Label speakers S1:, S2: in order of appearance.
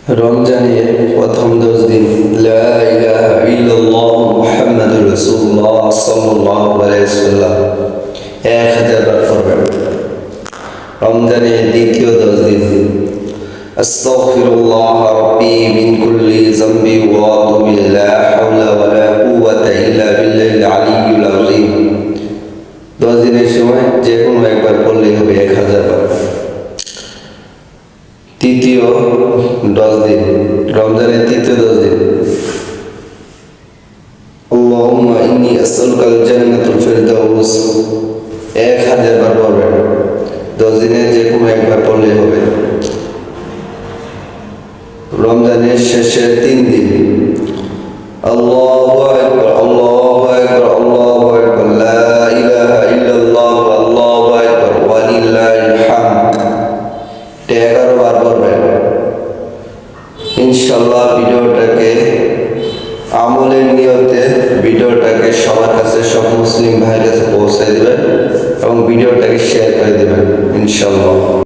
S1: রমজানের প্রথম 10 দিন লা ইলাহা ইল্লাল্লাহ মুহাম্মাদুর রাসূলুল্লাহ সাল্লাল্লাহু আলাইহি ওয়াসাল্লাম 1000 বার পড়বেন। রমজানের দ্বিতীয় 10 দিন আস্তাগফিরুল্লাহ রাব্বি মিন কুল্লি যামবি ওয়া আতুবু লা হাওলা ওয়া লা কুওয়াতা ইল্লা বিল্লাহিল আলিয়্যিল আযীম। 10 দিনের সময় যে কোনো একবার পড়লেই হবে 1000 বার। তৃতীয় 10 দিন রমজানের তৃতীয় 10 দিন আল্লাহুম্মা ইন্নী আসআলুকাল জান্নাতুল ফিরদাউস 1000 বার পড়বেন। 10 দিনে যে কোনো একবার পড়লেই হবে। রমজানের শেষের 3 দিন আল্লাহু আকবার আল্লাহু আকবার আল্লাহু আকবার লা ইলাহা ইল্লাল্লাহ আল্লাহু আকবার ওয়া লিল্লাহিল হামদ 11 বার পড়বেন। ইনশাআল্লাহ ভিডিওটাকে আমলের নিয়তে ভিডিওটাকে সবার কাছে, সব মুসলিম ভাইয়ের কাছে পৌঁছে দিবেন এবং ভিডিওটাকে শেয়ার করে দিবেন ইনশাআল্লাহ।